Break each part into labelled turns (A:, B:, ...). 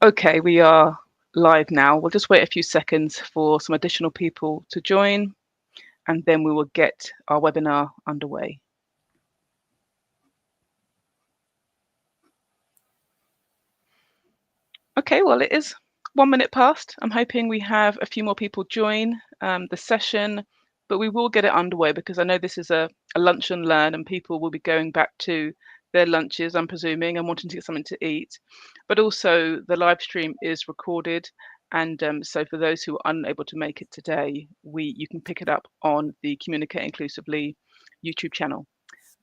A: Okay, we are live now. We'll just wait a few seconds for some additional people to join, and then we will get our webinar underway. Okay, well, it is 1 minute past. I'm hoping we have a few more people join the session, but we will get it underway because I know this is a lunch and learn, and people will be going back to their lunches, I'm presuming, and wanting to get something to eat. But also, the live stream is recorded, and so for those who are unable to make it today, you can pick it up on the Communicate Inclusively YouTube channel.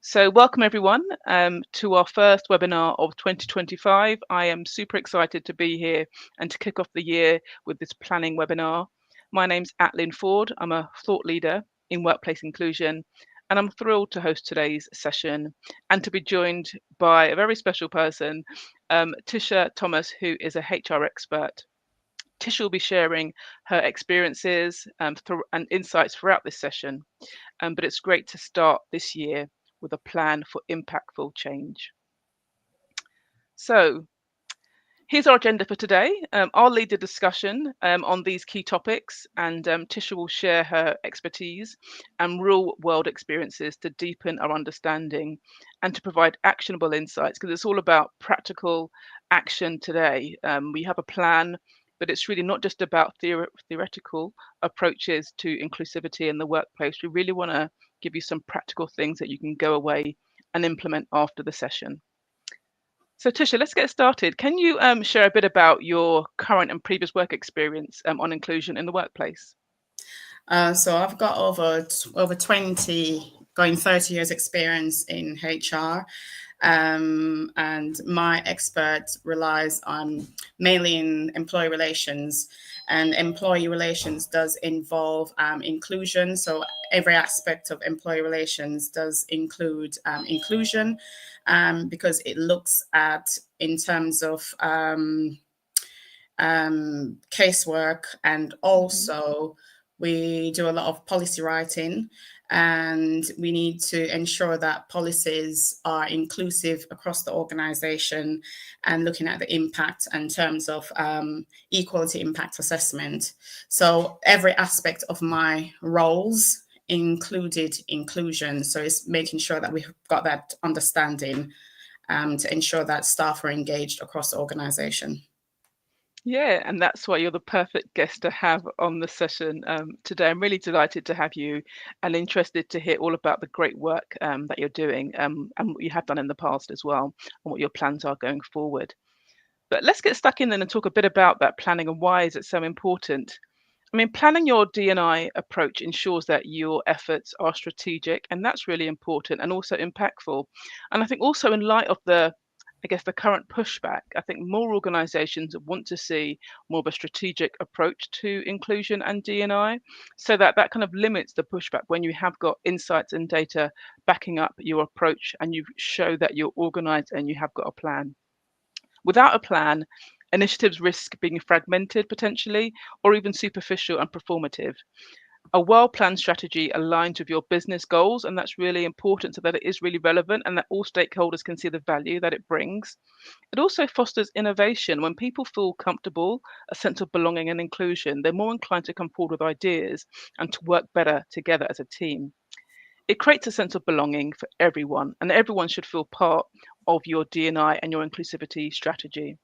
A: So welcome everyone to our first webinar of 2025. I am super excited to be here and to kick off the year with this planning webinar. My name's Atlyn Forde. I'm a thought leader in workplace inclusion, and I'm thrilled to host today's session and to be joined by a very special person, Tisha Thomas, who is a HR expert. Tisha will be sharing her experiences and insights throughout this session, but it's great to start this year with a plan for impactful change. So here's our agenda for today. I'll lead the discussion on these key topics, and Tisha will share her expertise and real world experiences to deepen our understanding and to provide actionable insights, because it's all about practical action today. We have a plan, but it's really not just about theoretical approaches to inclusivity in the workplace. We really want to give you some practical things that you can go away and implement after the session. So Tisha, let's get started. Can you share a bit about your current and previous work experience on inclusion in the workplace?
B: So I've got over 20, going 30 years experience in HR. And my expert relies on mainly in employee relations, and employee relations does involve inclusion. So every aspect of employee relations does include inclusion, because it looks at in terms of casework, and also we do a lot of policy writing, and we need to ensure that policies are inclusive across the organization, and looking at the impact in terms of equality impact assessment. So every aspect of my roles included inclusion. So it's making sure that we've got that understanding to ensure that staff are engaged across the organization.
A: Yeah, and that's why you're the perfect guest to have on the session today. I'm really delighted to have you and interested to hear all about the great work that you're doing and what you have done in the past as well, and what your plans are going forward. But let's get stuck in then and talk a bit about that planning and why is it so important. I mean, planning your D&I approach ensures that your efforts are strategic, and that's really important and also impactful. And I think also in light of the current pushback, I think more organizations want to see more of a strategic approach to inclusion and D&I, so that kind of limits the pushback when you have got insights and data backing up your approach and you show that you're organized and you have got a plan. Without a plan, initiatives risk being fragmented potentially, or even superficial and performative. A well-planned strategy aligns with your business goals, and that's really important so that it is really relevant and that all stakeholders can see the value that it brings. It also fosters innovation. When people feel comfortable, a sense of belonging and inclusion, they're more inclined to come forward with ideas and to work better together as a team. It creates a sense of belonging for everyone, and everyone should feel part of your D&I and your inclusivity strategy.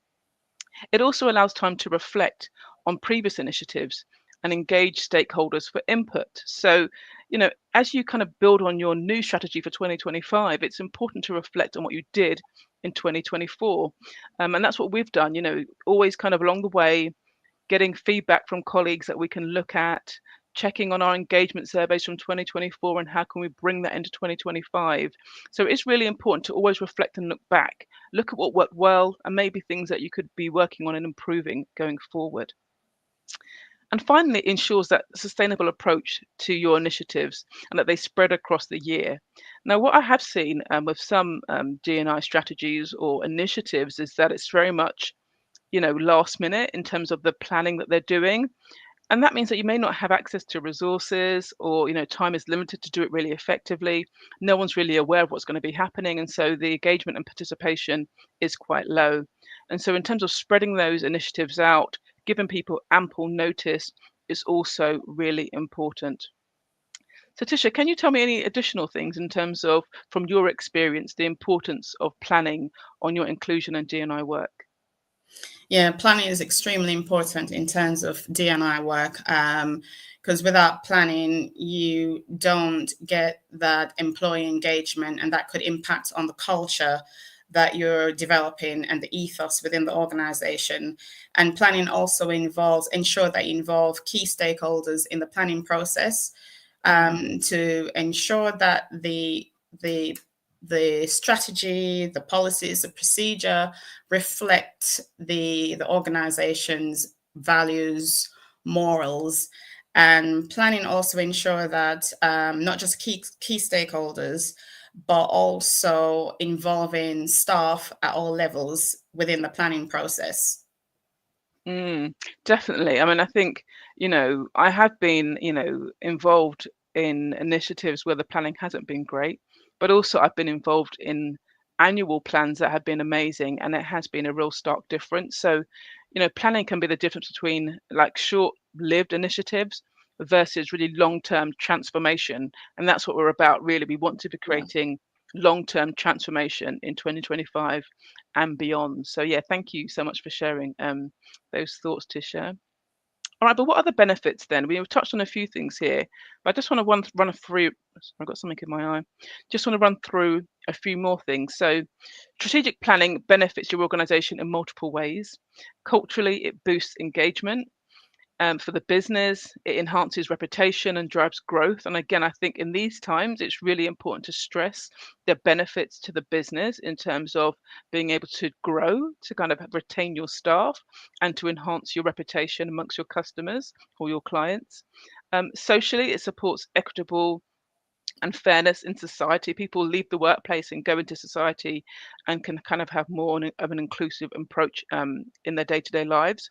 A: It also allows time to reflect on previous initiatives and engage stakeholders for input. So, as you kind of build on your new strategy for 2025, it's important to reflect on what you did in 2024. And that's what we've done, always kind of along the way, getting feedback from colleagues that we can look at, checking on our engagement surveys from 2024 and how can we bring that into 2025. So it's really important to always reflect and look back, look at what worked well and maybe things that you could be working on and improving going forward. And finally, it ensures that sustainable approach to your initiatives and that they spread across the year. Now, what I have seen with some D&I strategies or initiatives is that it's very much last minute in terms of the planning that they're doing. And that means that you may not have access to resources, or time is limited to do it really effectively. No one's really aware of what's going to be happening, and so the engagement and participation is quite low. And so in terms of spreading those initiatives out, giving people ample notice is also really important. So Tisha, can you tell me any additional things in terms of, from your experience, the importance of planning on your inclusion and D&I work?
B: Yeah, planning is extremely important in terms of D&I work, because without planning, you don't get that employee engagement, and that could impact on the culture that you're developing and the ethos within the organization. And planning also involves ensure that you involve key stakeholders in the planning process, to ensure that the strategy, the policies, the procedure reflect the organization's values, morals, and planning also ensure that not just key stakeholders, but also involving staff at all levels within the planning process.
A: Definitely. I mean, I think, I have been, involved in initiatives where the planning hasn't been great, but also I've been involved in annual plans that have been amazing, and it has been a real stark difference. So, planning can be the difference between like short-lived initiatives versus really long-term transformation. And that's what we're about, really. We want to be
B: Yeah.
A: creating long-term transformation in 2025 and beyond. So yeah, thank you so much for sharing those thoughts, Tisha. All right, but what are the benefits then? We've touched on a few things here, but I just want to run through. I've got something in my eye. Just want to run through a few more things. So, strategic planning benefits your organization in multiple ways. Culturally, it boosts engagement. For the business, it enhances reputation and drives growth. And again, I think in these times, it's really important to stress the benefits to the business in terms of being able to grow, to kind of retain your staff, and to enhance your reputation amongst your customers or your clients. Socially, it supports equitable and fairness in society. People leave the workplace and go into society and can kind of have more of an inclusive approach in their day-to-day lives.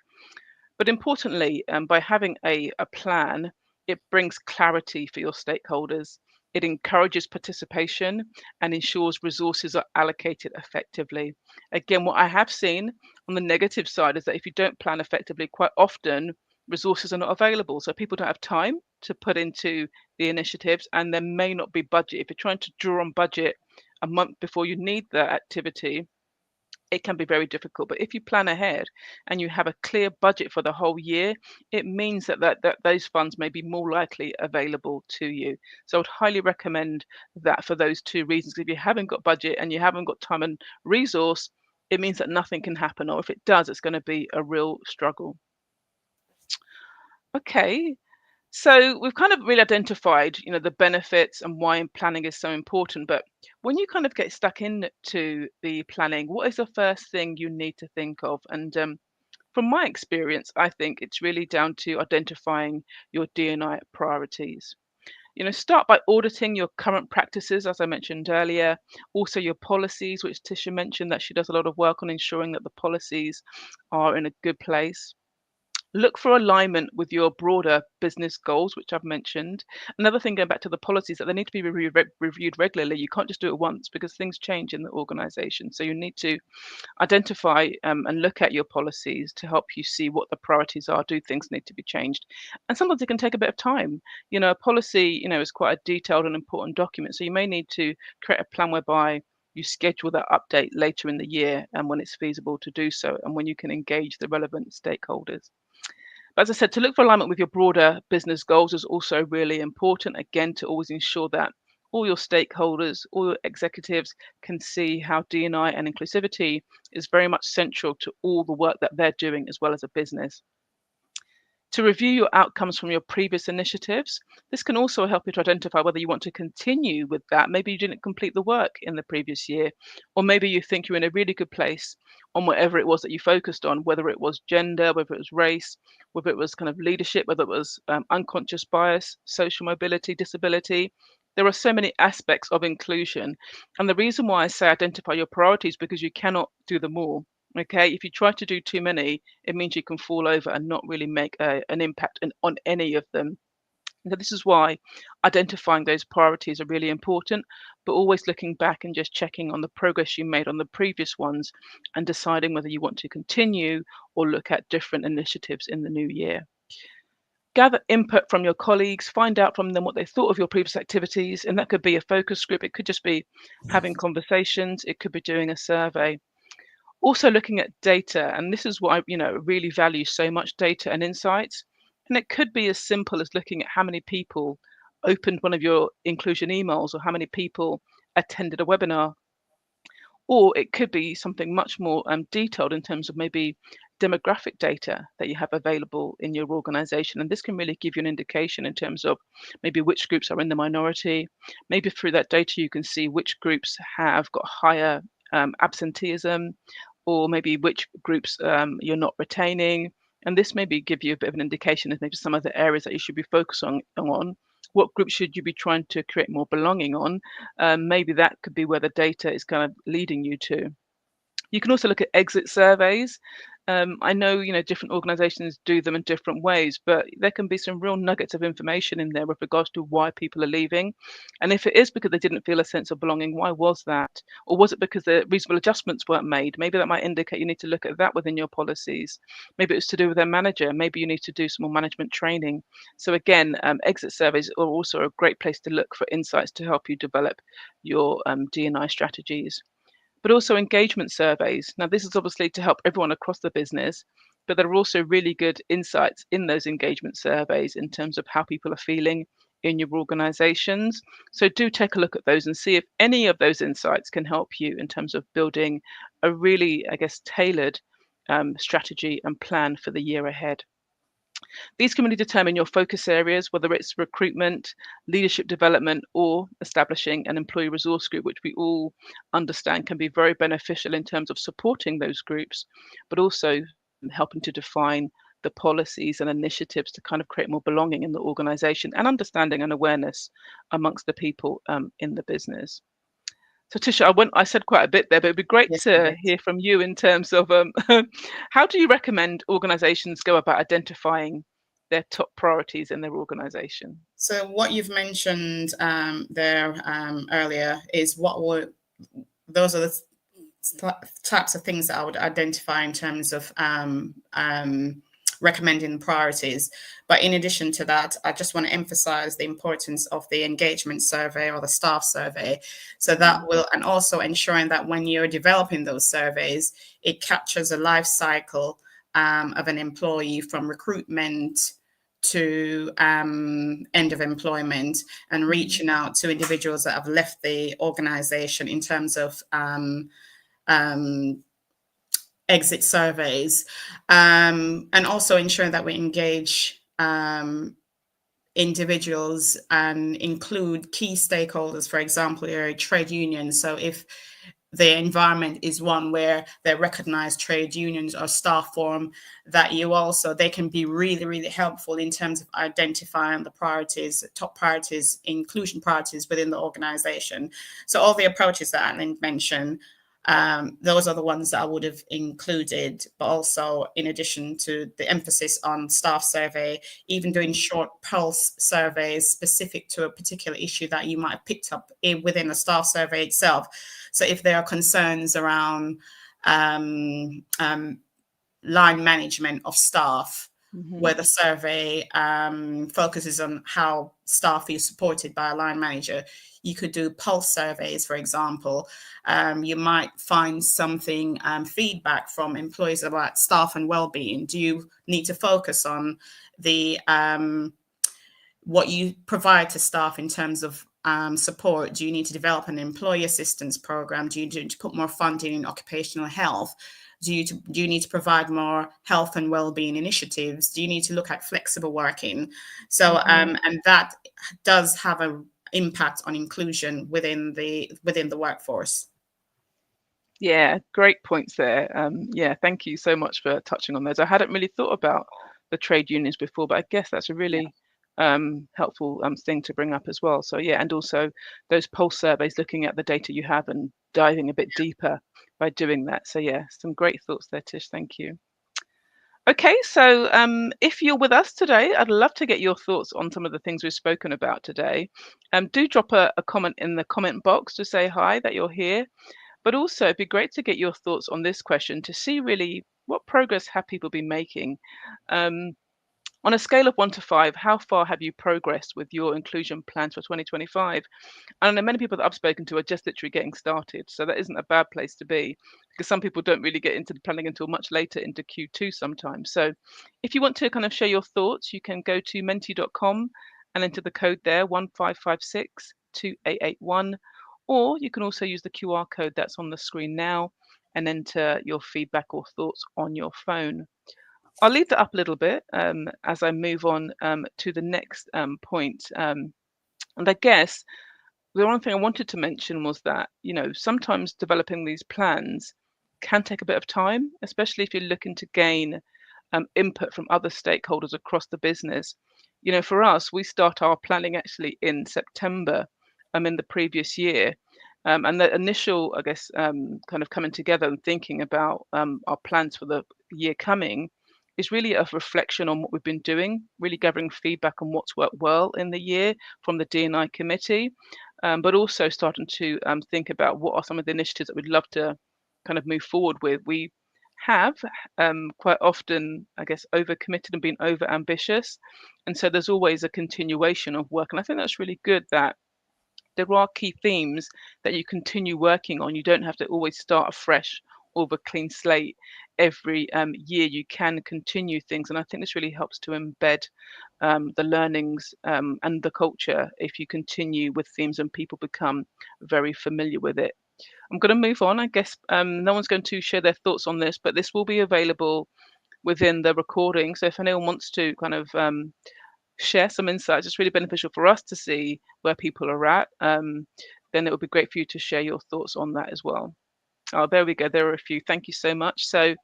A: But importantly, by having a plan, it brings clarity for your stakeholders. It encourages participation and ensures resources are allocated effectively. Again, what I have seen on the negative side is that if you don't plan effectively, quite often resources are not available. So people don't have time to put into the initiatives, and there may not be budget. If you're trying to draw on budget a month before you need the activity, it can be very difficult. But if you plan ahead and you have a clear budget for the whole year, it means that those funds may be more likely available to you. So I would highly recommend that for those two reasons. If you haven't got budget and you haven't got time and resource, it means that nothing can happen. Or if it does, it's going to be a real struggle. Okay, so we've kind of really identified, the benefits and why planning is so important. But when you kind of get stuck into the planning, what is the first thing you need to think of? And from my experience, I think it's really down to identifying your D&I priorities. Start by auditing your current practices, as I mentioned earlier, also your policies, which Tisha mentioned that she does a lot of work on ensuring that the policies are in a good place. Look for alignment with your broader business goals, which I've mentioned. Another thing, going back to the policies, that they need to be reviewed regularly. You can't just do it once because things change in the organization. So you need to identify and look at your policies to help you see what the priorities are. Do things need to be changed? And sometimes it can take a bit of time. A policy, is quite a detailed and important document. So you may need to create a plan whereby you schedule that update later in the year and when it's feasible to do so and when you can engage the relevant stakeholders. But as I said, to look for alignment with your broader business goals is also really important, again, to always ensure that all your stakeholders, all your executives can see how D&I and inclusivity is very much central to all the work that they're doing as well as a business. To review your outcomes from your previous initiatives, this can also help you to identify whether you want to continue with that. Maybe you didn't complete the work in the previous year, or maybe you think you're in a really good place on whatever it was that you focused on, whether it was gender, whether it was race, whether it was kind of leadership, whether it was unconscious bias, social mobility, disability. There are so many aspects of inclusion. And the reason why I say identify your priorities, because you cannot do them all. Okay, if you try to do too many, it means you can fall over and not really make an impact on any of them. So this is why identifying those priorities are really important, but always looking back and just checking on the progress you made on the previous ones and deciding whether you want to continue or look at different initiatives in the new year. Gather input from your colleagues, find out from them what they thought of your previous activities, and that could be a focus group, it could just be having conversations, it could be doing a survey. Also looking at data, and this is what I, really value so much, data and insights. And it could be as simple as looking at how many people opened one of your inclusion emails or how many people attended a webinar. Or it could be something much more detailed in terms of maybe demographic data that you have available in your organization. And this can really give you an indication in terms of maybe which groups are in the minority. Maybe through that data, you can see which groups have got higher absenteeism, or maybe which groups you're not retaining. And this maybe give you a bit of an indication of maybe some of the areas that you should be focusing on. What group should you be trying to create more belonging on? Maybe that could be where the data is kind of leading you to. You can also look at exit surveys. I know, different organizations do them in different ways, but there can be some real nuggets of information in there with regards to why people are leaving. And if it is because they didn't feel a sense of belonging, why was that? Or was it because the reasonable adjustments weren't made? Maybe that might indicate you need to look at that within your policies. Maybe it's to do with their manager. Maybe you need to do some more management training. So again, exit surveys are also a great place to look for insights to help you develop your D&I strategies, but also engagement surveys. Now, this is obviously to help everyone across the business, but there are also really good insights in those engagement surveys in terms of how people are feeling in your organizations. So do take a look at those and see if any of those insights can help you in terms of building a really, I guess, tailored strategy and plan for the year ahead. These can really determine your focus areas, whether it's recruitment, leadership development, or establishing an employee resource group, which we all understand can be very beneficial in terms of supporting those groups, but also helping to define the policies and initiatives to kind of create more belonging in the organization and understanding and awareness amongst the people in the business. So Tisha, I said quite a bit there, but it'd be great
B: Yes, you
A: to
B: did.
A: hear from you in terms of how do you recommend organizations go about identifying their top priorities in their organization?
B: So what you've mentioned there earlier is those are the types of things that I would identify in terms of recommending priorities. But in addition to that, I just want to emphasize the importance of the engagement survey or the staff survey. So that will, and also ensuring that when you're developing those surveys, it captures a life cycle of an employee from recruitment to end of employment, and reaching out to individuals that have left the organization in terms of exit surveys, and also ensuring that we engage individuals and include key stakeholders, for example, your trade unions. So if the environment is one where they recognize trade unions or staff forum, that they can be really, really helpful in terms of identifying the priorities, top priorities, inclusion priorities within the organization. So all the approaches that Atlyn mentioned, those are the ones that I would have included, but also in addition to the emphasis on staff survey, even doing short pulse surveys specific to a particular issue that you might have picked up within the staff survey itself. So if there are concerns around line management of staff, where the survey focuses on how staff is supported by a line manager, you could do pulse surveys, for example. You might find something, feedback from employees about staff and well-being. Do you need to focus on the what you provide to staff in terms of support? Do you need to develop an employee assistance program? Do you need to put more funding in occupational health? Do you need to provide more health and well-being initiatives? Do you need to look at flexible working? So and that does have an impact on inclusion within the workforce.
A: Yeah, great points there. Yeah, thank you so much for touching on those. I hadn't really thought about the trade unions before, but I guess that's a really helpful thing to bring up as well. So yeah, and also those pulse surveys, looking at the data you have and diving a bit deeper by doing that. So yeah, some great thoughts there, Tish. Thank you. Okay, so if you're with us today, I'd love to get your thoughts on some of the things we've spoken about today. Do drop a comment in the comment box to say hi that you're here. But also, it'd be great to get your thoughts on this question to see really what progress have people been making. Um, on a scale of 1 to 5, how far have you progressed with your inclusion plans for 2025? And I know many people that I've spoken to are just literally getting started. So that isn't a bad place to be because some people don't really get into the planning until much later into Q2 sometimes. So if you want to kind of share your thoughts, you can go to menti.com and enter the code there 15562881. Or you can also use the QR code that's on the screen now and enter your feedback or thoughts on your phone. I'll leave that up a little bit as I move on to the next point. And I guess the one thing I wanted to mention was that, sometimes developing these plans can take a bit of time, especially if you're looking to gain input from other stakeholders across the business. For us, we start our planning actually in September in the previous year. And the initial, I guess, kind of coming together and thinking about our plans for the year coming is really a reflection on what we've been doing, really gathering feedback on what's worked well in the year from the D&I committee, but also starting to think about what are some of the initiatives that we'd love to kind of move forward with. We have quite often, I guess, overcommitted and been over ambitious. And so there's always a continuation of work. And I think that's really good that there are key themes that you continue working on. You don't have to always start afresh or with a clean slate every year. You can continue things. And I think this really helps to embed the learnings and the culture if you continue with themes and people become very familiar with it. I'm going to move on. I guess no one's going to share their thoughts on this, but this will be available within the recording. So if anyone wants to kind of share some insights, it's really beneficial for us to see where people are at. Then it would be great for you to share your thoughts on that as well. Oh, there we go. There are a few. Thank you so much. So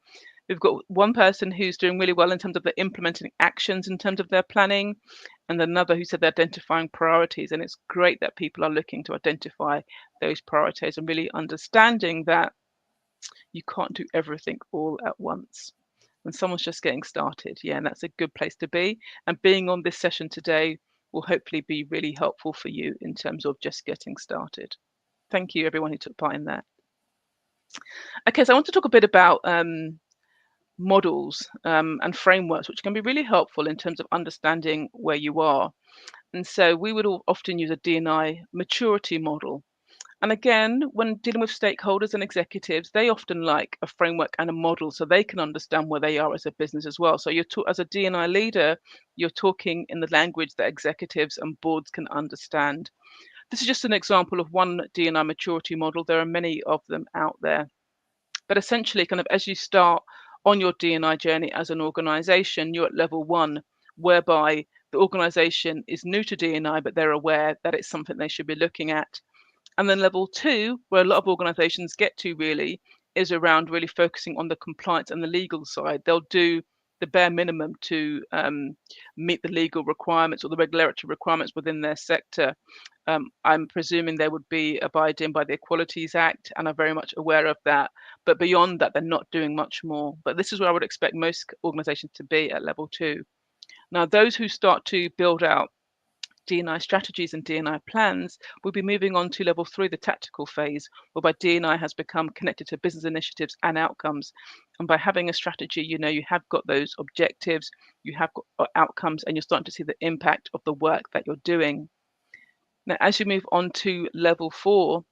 A: we've got one person who's doing really well in terms of the implementing actions in terms of their planning, and another who said they're identifying priorities. And it's great that people are looking to identify those priorities and really understanding that you can't do everything all at once. And someone's just getting started. Yeah, and that's a good place to be. And being on this session today will hopefully be really helpful for you in terms of just getting started. Thank you, everyone who took part in that. Okay, so I want to talk a bit about models and frameworks, which can be really helpful in terms of understanding where you are. And so we would often use a D&I maturity model. And again, when dealing with stakeholders and executives, they often like a framework and a model so they can understand where they are as a business as well. So as a D&I leader, you're talking in the language that executives and boards can understand. This is just an example of one D&I maturity model. There are many of them out there. But essentially, kind of as you start on your D&I journey as an organization, you're at level 1, whereby the organization is new to D&I, but they're aware that it's something they should be looking at. And then level 2, where a lot of organizations get to really, is around really focusing on the compliance and the legal side. They'll do the bare minimum to meet the legal requirements or the regulatory requirements within their sector. I'm presuming they would be abiding by the Equalities Act and are very much aware of that. But beyond that, they're not doing much more. But this is where I would expect most organizations to be at level 2. Now, those who start to build out D&I strategies and D&I plans will be moving on to level 3, the tactical phase, whereby D&I has become connected to business initiatives and outcomes. And by having a strategy, you have got those objectives, you have got outcomes, and you're starting to see the impact of the work that you're doing. Now, as you move on to level 4,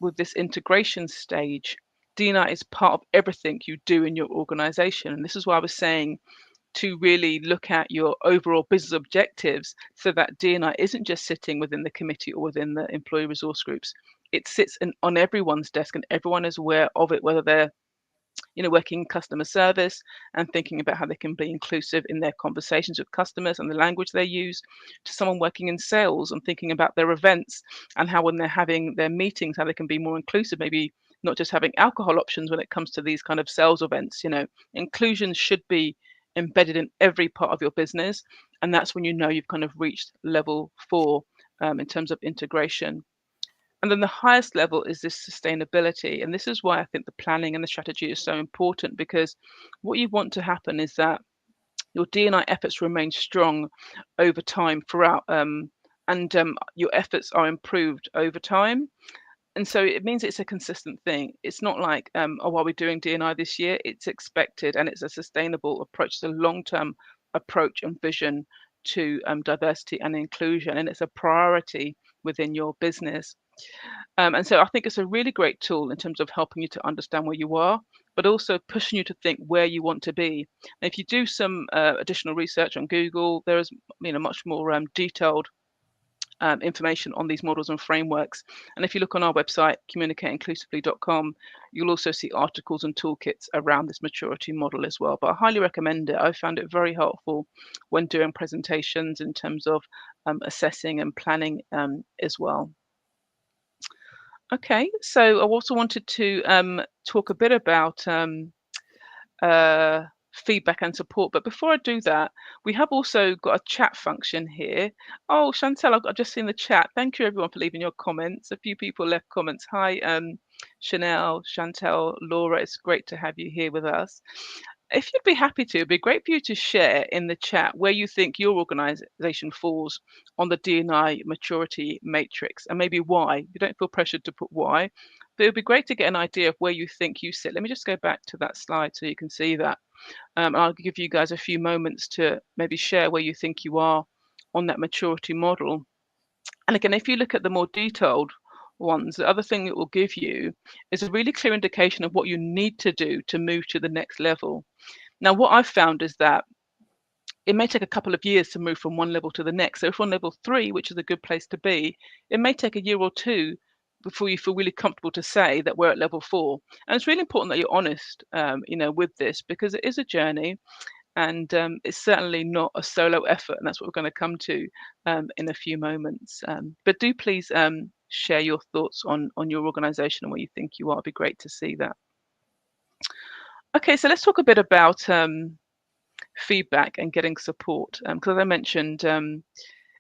A: with this integration stage, D&I is part of everything you do in your organization. And this is why I was saying to really look at your overall business objectives so that D&I isn't just sitting within the committee or within the employee resource groups. It sits on everyone's desk and everyone is aware of it, whether they're working in customer service and thinking about how they can be inclusive in their conversations with customers and the language they use, to someone working in sales and thinking about their events and how when they're having their meetings, how they can be more inclusive, maybe not just having alcohol options when it comes to these kind of sales events. Inclusion should be embedded in every part of your business. And that's when you've kind of reached level 4 in terms of integration. And then the highest level is this sustainability. And this is why I think the planning and the strategy is so important, because what you want to happen is that your D&I efforts remain strong over time throughout, and your efforts are improved over time. And so it means it's a consistent thing. It's not like, oh, while we're doing D&I this year, it's expected, and it's a sustainable approach. It's a long-term approach and vision to diversity and inclusion, and it's a priority within your business. And so I think it's a really great tool in terms of helping you to understand where you are, but also pushing you to think where you want to be. And if you do some additional research on Google, there is, much more detailed information on these models and frameworks. And if you look on our website, communicateinclusively.com, you'll also see articles and toolkits around this maturity model as well. But I highly recommend it. I found it very helpful when doing presentations in terms of assessing and planning as well. Okay, so I also wanted to talk a bit about feedback and support. But before I do that, we have also got a chat function here. Oh, Chantel, I've just seen the chat. Thank you everyone for leaving your comments. A few people left comments. Hi, Chanel, Chantel, Laura, it's great to have you here with us. If you'd be happy to, it'd be great for you to share in the chat where you think your organization falls on the D&I maturity matrix, and maybe why. You don't feel pressured to put why, but it would be great to get an idea of where you think you sit. Let me just go back to that slide so you can see that. I'll give you guys a few moments to maybe share where you think you are on that maturity model. And again, if you look at the more detailed ones, the other thing it will give you is a really clear indication of what you need to do to move to the next level. Now, what I've found is that it may take a couple of years to move from one level to the next. So if we're on level 3, which is a good place to be, it may take a year or two before you feel really comfortable to say that we're at level 4. And it's really important that you're honest, with this, because it is a journey, and it's certainly not a solo effort. And that's what we're going to come to in a few moments. But do please share your thoughts on your organization and where you think you are. It'd be great to see that. Okay, so let's talk a bit about feedback and getting support. Because as I mentioned,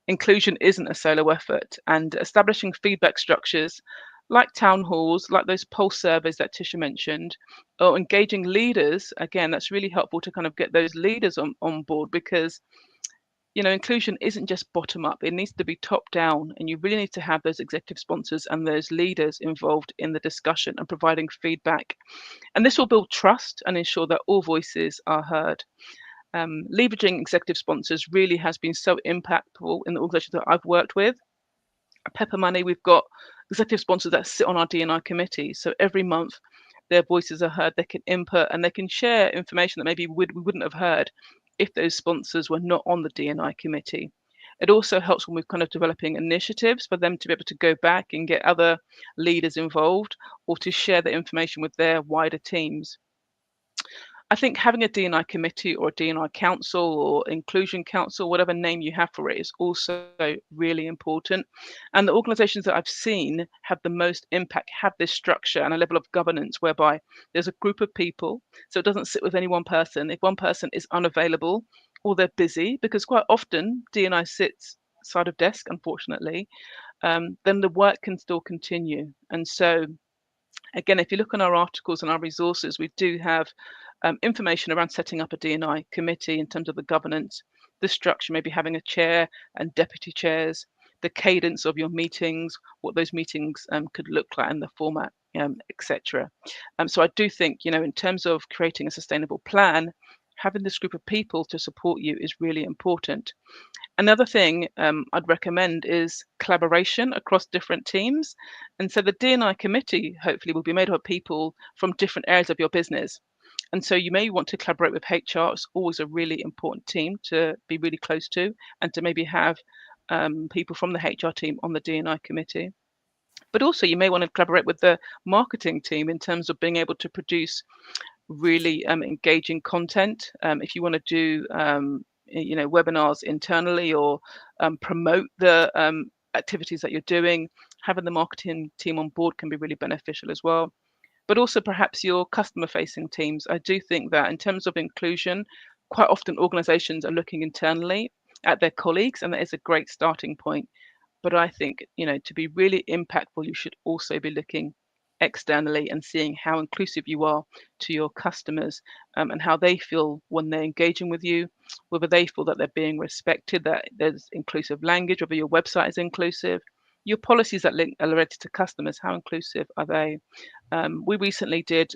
A: inclusion isn't a solo effort, and establishing feedback structures like town halls, like those pulse surveys that Tisha mentioned, or engaging leaders, again, that's really helpful to kind of get those leaders on board, because inclusion isn't just bottom up, it needs to be top down, and you really need to have those executive sponsors and those leaders involved in the discussion and providing feedback. And this will build trust and ensure that all voices are heard. Leveraging executive sponsors really has been so impactful in the organizations that I've worked with. At Pepper Money, we've got executive sponsors that sit on our D&I committee. So every month, their voices are heard, they can input, and they can share information that maybe we wouldn't have heard if those sponsors were not on the D&I committee. It also helps when we're kind of developing initiatives for them to be able to go back and get other leaders involved, or to share the information with their wider teams. I think having a D&I committee or a D&I council or inclusion council, whatever name you have for it, is also really important. And the organizations that I've seen have the most impact have this structure and a level of governance whereby there's a group of people. So it doesn't sit with any one person. If one person is unavailable or they're busy, because quite often D&I sits side of desk, unfortunately, then the work can still continue. And so again, if you look on our articles and our resources, we do have information around setting up a D&I committee in terms of the governance, the structure, maybe having a chair and deputy chairs, the cadence of your meetings, what those meetings could look like, and the format, etc. So I do think, in terms of creating a sustainable plan, having this group of people to support you is really important. Another thing I'd recommend is collaboration across different teams. And so the D&I committee hopefully will be made up of people from different areas of your business. And so you may want to collaborate with HR. It's always a really important team to be really close to, and to maybe have people from the HR team on the D&I committee. But also you may want to collaborate with the marketing team in terms of being able to produce really engaging content. If you want to do webinars internally, or promote the activities that you're doing, having the marketing team on board can be really beneficial as well. But also perhaps your customer facing teams. I do think that in terms of inclusion, quite often organizations are looking internally at their colleagues, and that is a great starting point. But I think, to be really impactful, you should also be looking externally and seeing how inclusive you are to your customers, and how they feel when they're engaging with you, whether they feel that they're being respected, that there's inclusive language, whether your website is inclusive, your policies that link are related to customers, how inclusive are they? We recently did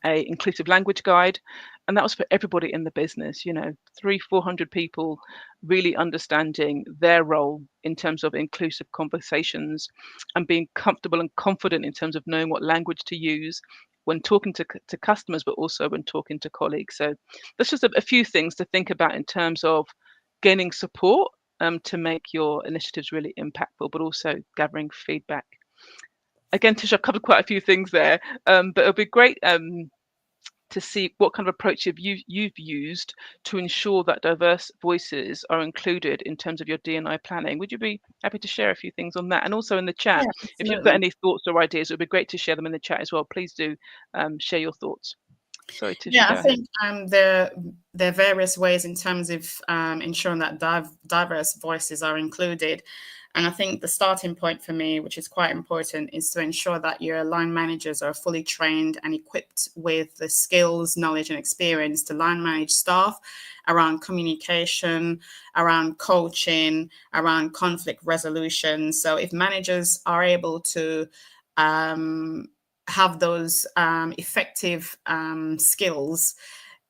A: a inclusive language guide, and that was for everybody in the business, 400 people really understanding their role in terms of inclusive conversations and being comfortable and confident in terms of knowing what language to use when talking to customers, but also when talking to colleagues. So that's just a few things to think about in terms of gaining support, to make your initiatives really impactful, but also gathering feedback. Again, Tish, I've covered quite a few things there, but it'll be great to see what kind of approach you've used to ensure that diverse voices are included in terms of your D&I planning. Would you be happy to share a few things on that? And also in the chat,
B: Yeah,
A: if you've got
B: absolutely.
A: any thoughts or ideas, it would be great to share them in the chat as well. Please do share your thoughts. Sorry, Tisha,
B: Yeah, I
A: go ahead.
B: think there are various ways in terms of ensuring that diverse voices are included. And I think the starting point for me, which is quite important, is to ensure that your line managers are fully trained and equipped with the skills, knowledge, and experience to line manage staff around communication, around coaching, around conflict resolution. So if managers are able to have those effective skills,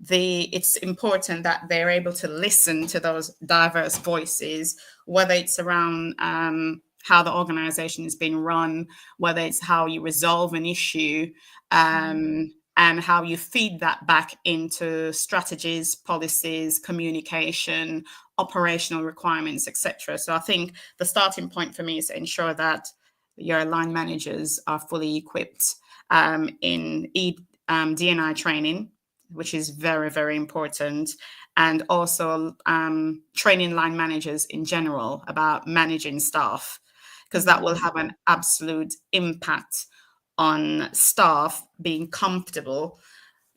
B: it's important that they're able to listen to those diverse voices, whether it's around how the organization is being run, whether it's how you resolve an issue, and how you feed that back into strategies, policies, communication, operational requirements, etc. So I think the starting point for me is to ensure that your line managers are fully equipped in D&I training, which is very, very important, and also training line managers in general about managing staff, because that will have an absolute impact on staff being comfortable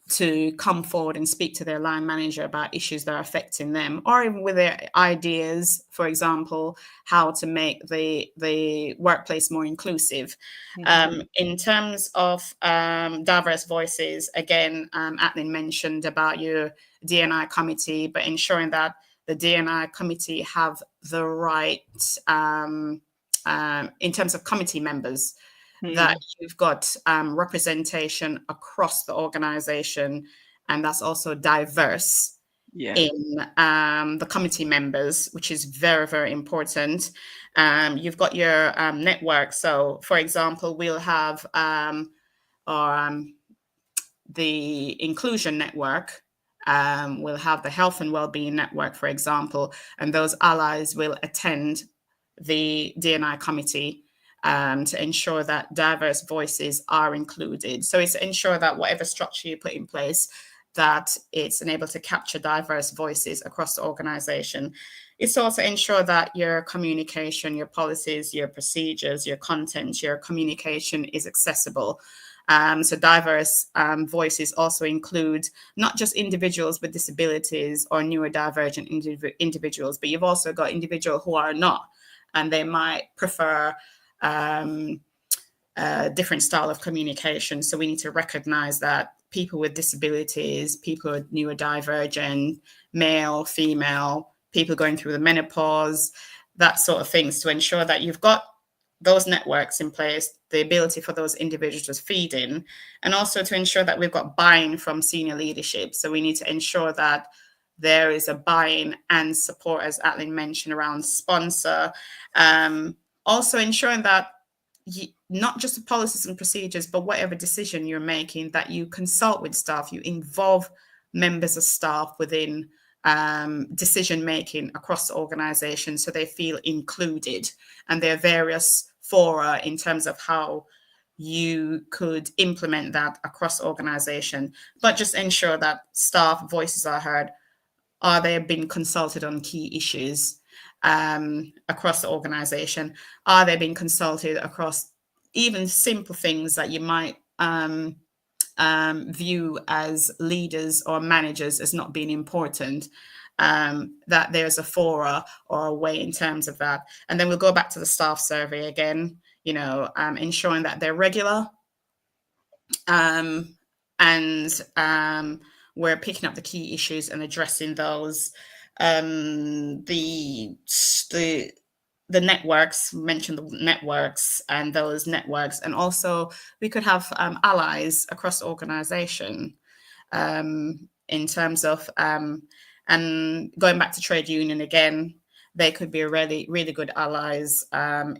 B: to come forward and speak to their line manager about issues that are affecting them, or even with their ideas, for example, how to make the workplace more inclusive. In terms of diverse voices, again, Atlyn mentioned about your D&I committee, but ensuring that the D&I committee have the right, in terms of committee members, that you've got representation across the organization, and that's also diverse in the committee members, which is very, very important. You've got your network. So, for example, we'll have the inclusion network. We'll have the health and wellbeing network, for example, and those allies will attend the D&I committee to ensure that diverse voices are included. So it's ensure that whatever structure you put in place, that it's enabled to capture diverse voices across the organization. It's also ensure that your communication, your policies, your procedures, your content, your communication is accessible. So diverse voices also include not just individuals with disabilities or neurodivergent individuals, but you've also got individuals who are not, and they might prefer a different style of communication. So we need to recognize that people with disabilities, people with neurodivergent, male, female, people going through the menopause, that sort of things, to ensure that you've got those networks in place, the ability for those individuals to feed in, and also to ensure that we've got buy-in from senior leadership. So we need to ensure that there is a buy-in and support, as Atlyn mentioned, around sponsor. Also ensuring that not just the policies and procedures, but whatever decision you're making, that you consult with staff, you involve members of staff within decision making across the organization, so they feel included. And there are various fora in terms of how you could implement that across the organization, but just ensure that staff voices are heard. Are they being consulted on key issues across the organization? Are they being consulted across even simple things that you might view as leaders or managers as not being important? That there's a fora or a way in terms of that. And then we'll go back to the staff survey again. ensuring that they're regular, and we're picking up the key issues and addressing those. The networks, mentioned the networks, and those networks, and also we could have allies across the organization, in terms of and going back to trade union again, they could be really, really good allies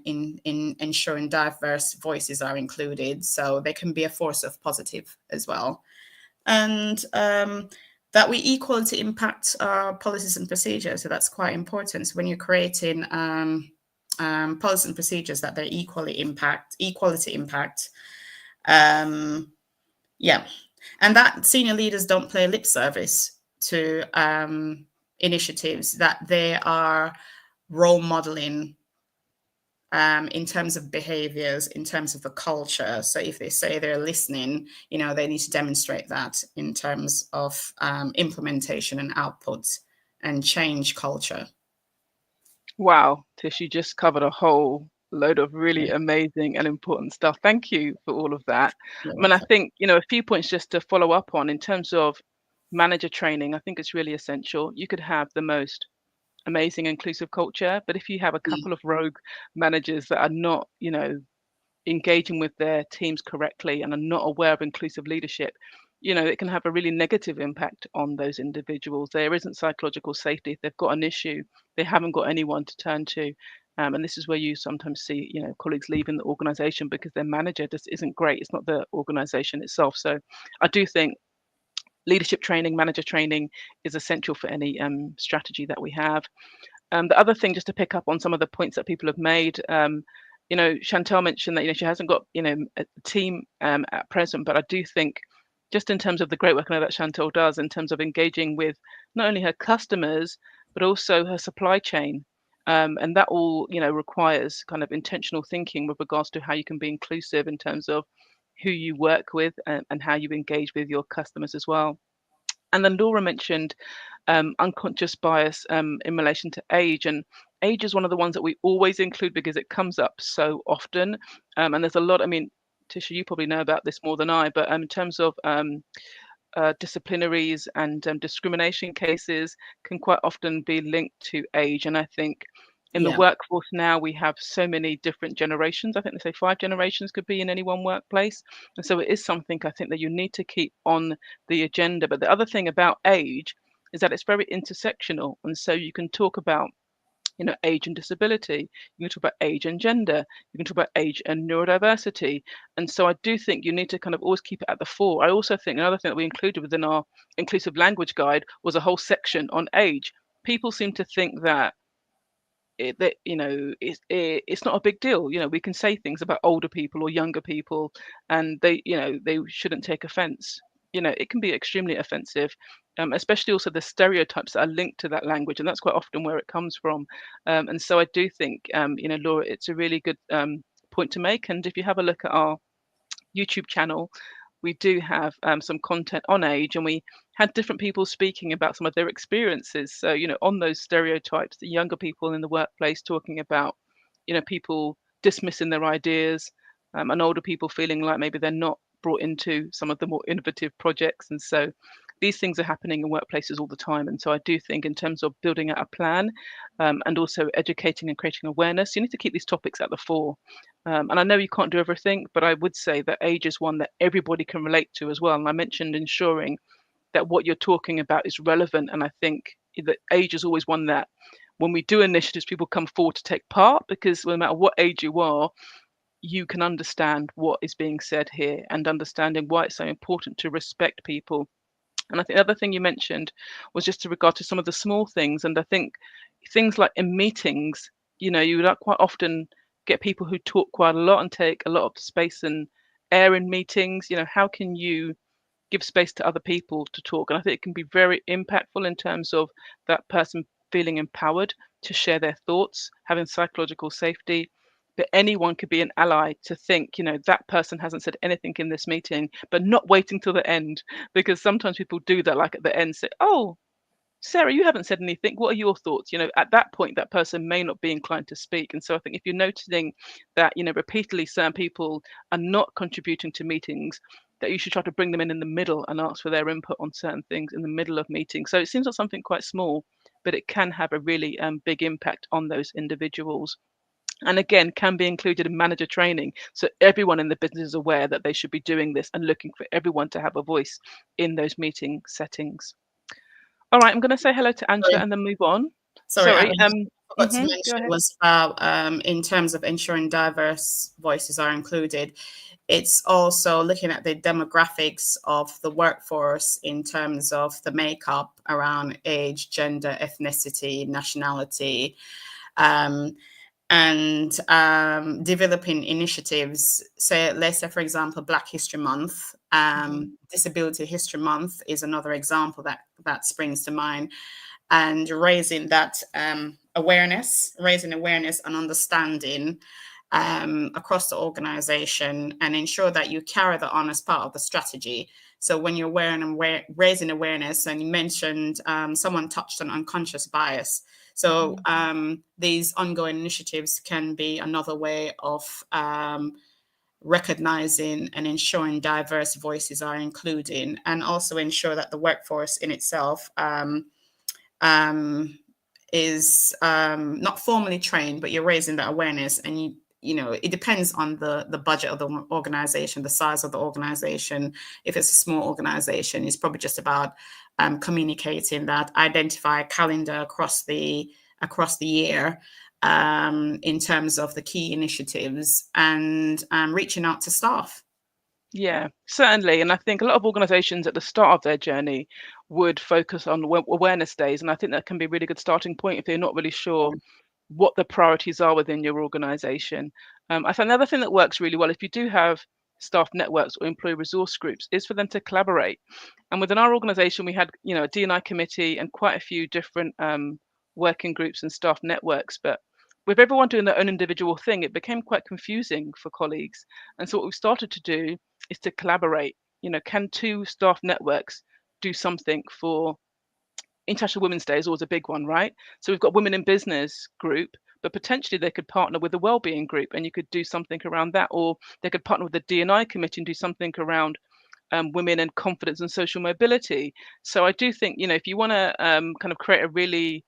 B: in ensuring diverse voices are included, so they can be a force of positive as well. And that we equality impact our policies and procedures. So that's quite important. So when you're creating policies and procedures, that they equality impact. Yeah, and that senior leaders don't play lip service to initiatives, that they are role modeling in terms of behaviors, in terms of the culture. So if they say they're listening, they need to demonstrate that in terms of implementation and output and change culture.
A: Wow, Tish, you just covered a whole load of really
B: Yeah,
A: amazing and important stuff. Thank you for all of that.
B: you're
A: I mean, I
B: welcome.
A: think, a few points just to follow up on in terms of manager training. I think it's really essential. You could have the most amazing inclusive culture, but if you have a
B: Mm.
A: couple of rogue managers that are not, engaging with their teams correctly and are not aware of inclusive leadership, it can have a really negative impact on those individuals. There isn't psychological safety. If they've got an issue, they haven't got anyone to turn to. And this is where you sometimes see, colleagues leaving the organization because their manager just isn't great. It's not the organization itself. So I do think leadership training, manager training is essential for any strategy that we have. The other thing, just to pick up on some of the points that people have made, Chantel mentioned that she hasn't got a team at present, but I do think just in terms of the great work I know that Chantel does in terms of engaging with not only her customers but also her supply chain, and that all requires kind of intentional thinking with regards to how you can be inclusive in terms of who you work with and how you engage with your customers as well. And then Laura mentioned unconscious bias in relation to age. And age is one of the ones that we always include because it comes up so often. And there's a lot, I mean, Tisha, you probably know about this more than I, but in terms of disciplinaries and discrimination cases can quite often be linked to age. And I think in the
B: Yeah.
A: workforce now, we have so many different generations. I think they say 5 generations could be in any one workplace. And so it is something I think that you need to keep on the agenda. But the other thing about age is that it's very intersectional. And so you can talk about age and disability. You can talk about age and gender. You can talk about age and neurodiversity. And so I do think you need to kind of always keep it at the fore. I also think another thing that we included within our inclusive language guide was a whole section on age. People seem to think that it's not a big deal. We can say things about older people or younger people, and they shouldn't take offense. It can be extremely offensive, especially also the stereotypes that are linked to that language, and that's quite often where it comes from. And so I do think, Laura, it's a really good point to make. And if you have a look at our YouTube channel, we do have some content on age, and we had different people speaking about some of their experiences. So, on those stereotypes, the younger people in the workplace talking about, people dismissing their ideas, and older people feeling like maybe they're not brought into some of the more innovative projects. And so these things are happening in workplaces all the time. And so I do think in terms of building out a plan, and also educating and creating awareness, you need to keep these topics at the fore. And I know you can't do everything, but I would say that age is one that everybody can relate to as well. And I mentioned ensuring that what you're talking about is relevant. And I think that age is always one that when we do initiatives, people come forward to take part, because no matter what age you are, you can understand what is being said here and understanding why it's so important to respect people. And I think the other thing you mentioned was just to regard to some of the small things. And I think things like in meetings, you would quite often get people who talk quite a lot and take a lot of space and air in meetings. How can you give space to other people to talk? And I think it can be very impactful in terms of that person feeling empowered to share their thoughts, having psychological safety. But anyone could be an ally to think, that person hasn't said anything in this meeting, but not waiting till the end, because sometimes people do that, like at the end say, oh, Sarah, you haven't said anything. What are your thoughts? At that point, that person may not be inclined to speak. And so I think if you're noticing that, repeatedly certain people are not contributing to meetings, that you should try to bring them in the middle and ask for their input on certain things in the middle of meetings. So it seems like something quite small, but it can have a really big impact on those individuals. And again, can be included in manager training. So everyone in the business is aware that they should be doing this and looking for everyone to have a voice in those meeting settings. All right, I'm going to say hello to Angela
B: Sorry,
A: and then move on.
B: sorry,
A: Sorry.
B: Alan, I forgot to
A: Go
B: mention
A: ahead.
B: was about in terms of ensuring diverse voices are included. It's also looking at the demographics of the workforce in terms of the makeup around age, gender, ethnicity, nationality, um, and developing initiatives. Say, let's say, for example, Black History Month, Disability History Month is another example that springs to mind, and raising that raising awareness and understanding across the organization, and ensure that you carry that on as part of the strategy. So when you're raising awareness, and you mentioned someone touched on unconscious bias. So these ongoing initiatives can be another way of recognizing and ensuring diverse voices are included, and also ensure that the workforce in itself is not formally trained, but you're raising that awareness. And it depends on the budget of the organization, the size of the organization. If it's a small organization, it's probably just about communicating that, identify a calendar across the year in terms of the key initiatives, and reaching out to staff.
A: Yeah, certainly. And I think a lot of organizations at the start of their journey would focus on awareness days. And I think that can be a really good starting point if they're not really sure what the priorities are within your organization. I think another thing that works really well, if you do have staff networks or employee resource groups, is for them to collaborate. And within our organization, we had, a D&I committee and quite a few different working groups and staff networks. But with everyone doing their own individual thing, it became quite confusing for colleagues. And so what we started to do is to collaborate. Can two staff networks do something for International Women's Day? Is always a big one, right? So we've got Women in Business group, but potentially they could partner with the Wellbeing group, and you could do something around that, or they could partner with the D&I committee and do something around women and confidence and social mobility. So I do think, if you want to kind of create a really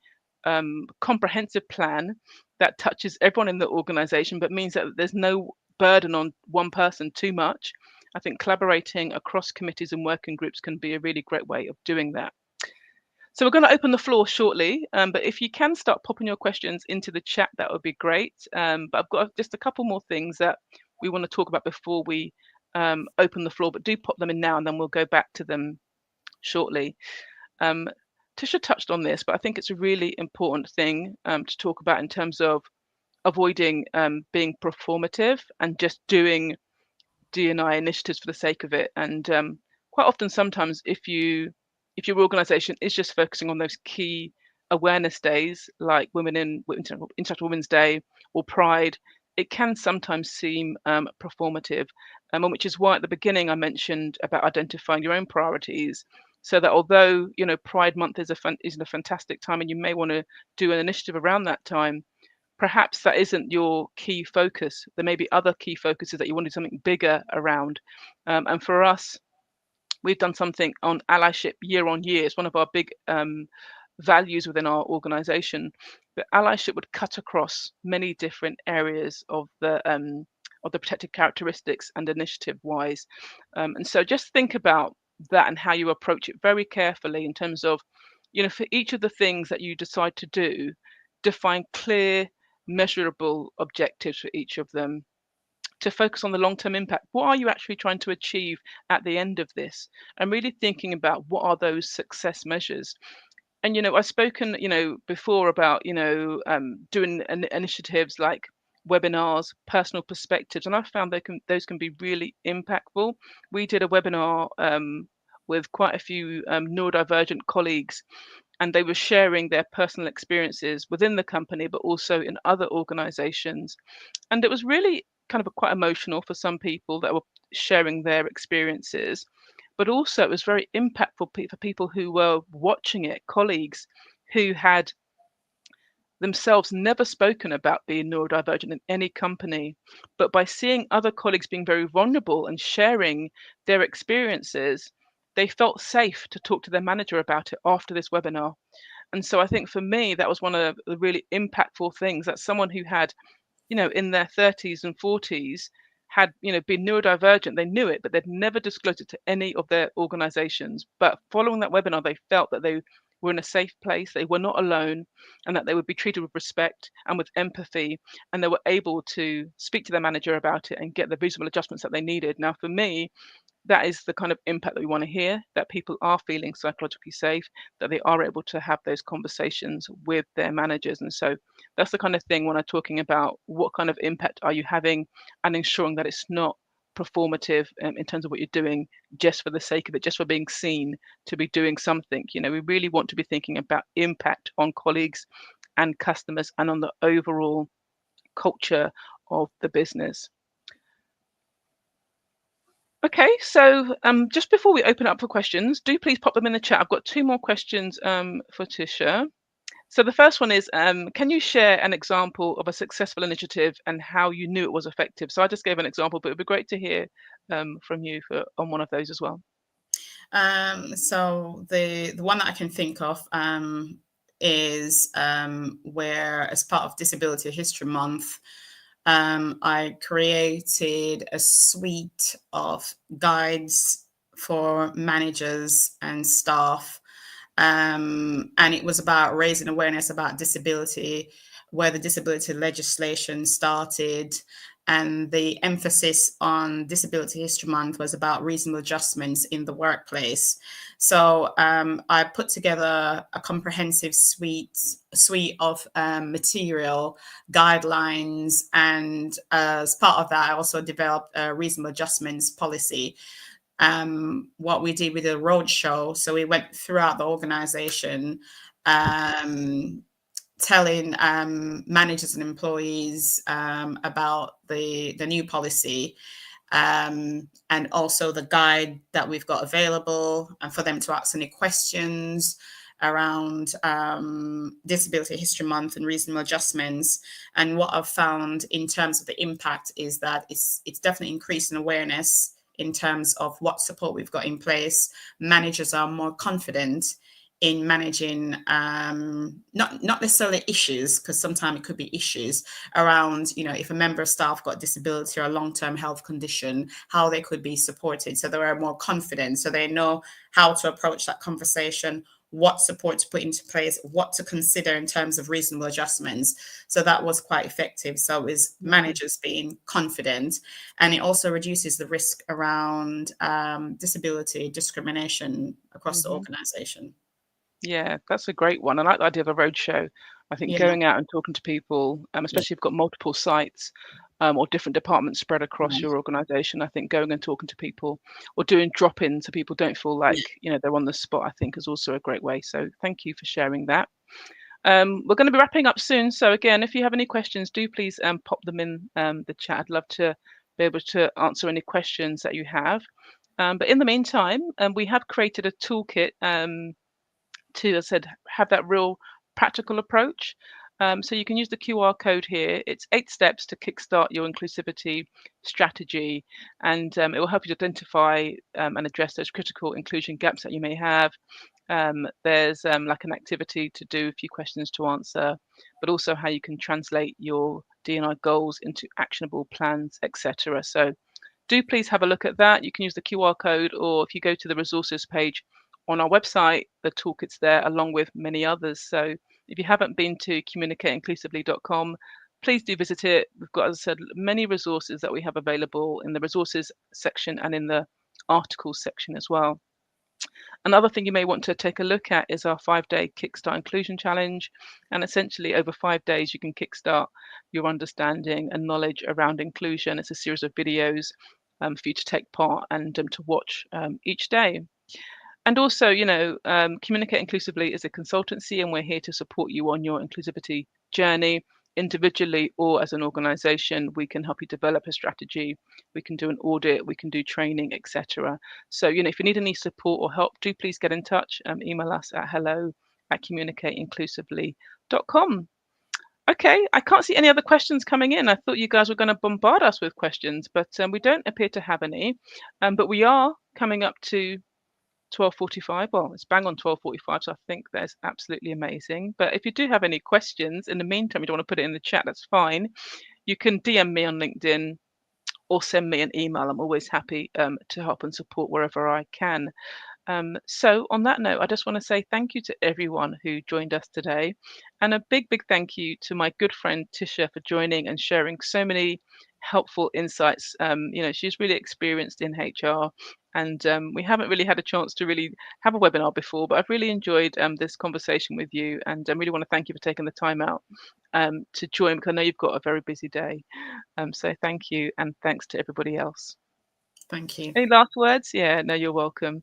A: comprehensive plan that touches everyone in the organization, but means that there's no burden on one person too much, I think collaborating across committees and working groups can be a really great way of doing that. So we're going to open the floor shortly, but if you can start popping your questions into the chat, that would be great. But I've got just a couple more things that we want to talk about before we open the floor, but do pop them in now and then we'll go back to them shortly. Tisha touched on this, but I think it's a really important thing to talk about in terms of avoiding being performative and just doing D&I initiatives for the sake of it. And quite often, sometimes if your organization is just focusing on those key awareness days like International Women's Day or Pride, it can sometimes seem performative, which is why at the beginning I mentioned about identifying your own priorities, so that although Pride Month is a fantastic time and you may want to do an initiative around that time, perhaps that isn't your key focus. There may be other key focuses that you want to do something bigger around. And for us, we've done something on allyship year on year. It's one of our big values within our organization. But allyship would cut across many different areas of the protected characteristics and initiative wise. And so just think about that and how you approach it very carefully in terms of, for each of the things that you decide to do, define clear, measurable objectives for each of them to focus on the long-term impact. What are you actually trying to achieve at the end of this? And really thinking about what are those success measures. And I've spoken before about doing initiatives like webinars, personal perspectives, and I've found those can be really impactful. We did a webinar with quite a few neurodivergent colleagues, and they were sharing their personal experiences within the company, but also in other organizations. And it was really kind of quite emotional for some people that were sharing their experiences. but also it was very impactful for people who were watching it, colleagues who had themselves never spoken about being neurodivergent in any company, but by seeing other colleagues being very vulnerable and sharing their experiences, they felt safe to talk to their manager about it after this webinar. And so I think for me, that was one of the really impactful things, that someone who had, in their 30s and 40s had, been neurodivergent. They knew it, but they'd never disclosed it to any of their organizations. But following that webinar, they felt that they were in a safe place, they were not alone, and that they would be treated with respect and with empathy, and they were able to speak to their manager about it and get the reasonable adjustments that they needed. Now, for me, that is the kind of impact that we want to hear, that people are feeling psychologically safe, that they are able to have those conversations with their managers. And so that's the kind of thing when I'm talking about what kind of impact are you having, and ensuring that it's not performative in terms of what you're doing just for the sake of it, just for being seen to be doing something. We really want to be thinking about impact on colleagues and customers and on the overall culture of the business. Okay, so just before we open up for questions, do please pop them in the chat. I've got two more questions for Tisha. So the first one is, can you share an example of a successful initiative and how you knew it was effective? So I just gave an example, but it would be great to hear from you on one of those as well.
B: So the one that I can think of is where, as part of Disability History Month, I created a suite of guides for managers and staff. And it was about raising awareness about disability, where the disability legislation started. And the emphasis on Disability History Month was about reasonable adjustments in the workplace. So I put together a comprehensive suite of material, guidelines, and as part of that, I also developed a reasonable adjustments policy. What we did with a roadshow, so we went throughout the organization, telling managers and employees about the new policy, and also the guide that we've got available, and for them to ask any questions around Disability History Month and reasonable adjustments. And what I've found in terms of the impact is that it's definitely increasing awareness in terms of what support we've got in place. Managers are more confident in managing not necessarily issues, because sometimes it could be issues around, if a member of staff got a disability or a long-term health condition, how they could be supported. So they are more confident, so they know how to approach that conversation, what support to put into place, what to consider in terms of reasonable adjustments. So that was quite effective. So it was managers being confident, and it also reduces the risk around disability discrimination across the organization.
A: Yeah, that's a great one. I like the idea of a roadshow. I think going out and talking to people, especially if you've got multiple sites or different departments spread across your organization, I think going and talking to people or doing drop-ins so people don't feel like, they're on the spot, I think is also a great way. So thank you for sharing that. We're going to be wrapping up soon. So again, if you have any questions, do please pop them in the chat. I'd love to be able to answer any questions that you have. But in the meantime, we have created a toolkit to, as I said, have that real practical approach. So you can use the QR code here. It's 8 steps to kickstart your inclusivity strategy, and it will help you to identify and address those critical inclusion gaps that you may have. There's like an activity to do, a few questions to answer, but also how you can translate your D&I goals into actionable plans, etc. So do please have a look at that. You can use the QR code, or if you go to the resources page on our website, the toolkit's there along with many others. So if you haven't been to communicateinclusively.com, please do visit it. We've got, as I said, many resources that we have available in the resources section and in the articles section as well. Another thing you may want to take a look at is our 5-day Kickstart Inclusion Challenge. And essentially over 5 days, you can kickstart your understanding and knowledge around inclusion. It's a series of videos for you to take part and to watch each day. And also, Communicate Inclusively is a consultancy, and we're here to support you on your inclusivity journey. individually or as an organization, we can help you develop a strategy. We can do an audit, we can do training, etc. So, if you need any support or help, do please get in touch. Email us at hello@communicateinclusively.com. Okay, I can't see any other questions coming in. I thought you guys were going to bombard us with questions, but we don't appear to have any. But we are coming up to 12:45. Well, it's bang on 12:45, so I think that's absolutely amazing. But if you do have any questions in the meantime, you don't want to put it in the chat, that's fine. You can DM me on LinkedIn or send me an email. I'm always happy to help and support wherever I can. So on that note, I just want to say thank you to everyone who joined us today, and a big, big thank you to my good friend Tisha for joining and sharing so many helpful insights. She's really experienced in HR, and we haven't really had a chance to really have a webinar before, but I've really enjoyed this conversation with you, and I really want to thank you for taking the time out to join, because I know you've got a very busy day. So thank you, and thanks to everybody else.
B: Thank you.
A: Any last words? Yeah, no, you're welcome.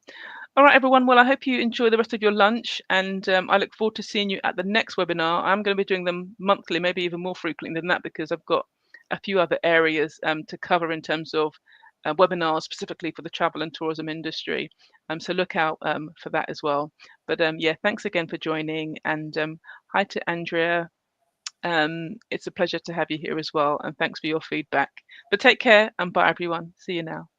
A: All right, everyone. Well, I hope you enjoy the rest of your lunch, and I look forward to seeing you at the next webinar. I'm going to be doing them monthly, maybe even more frequently than that, because I've got a few other areas to cover in terms of webinars specifically for the travel and tourism industry. So look out for that as well. But yeah, thanks again for joining, and hi to Andrea. It's a pleasure to have you here as well, and thanks for your feedback. But take care, and bye, everyone. See you now.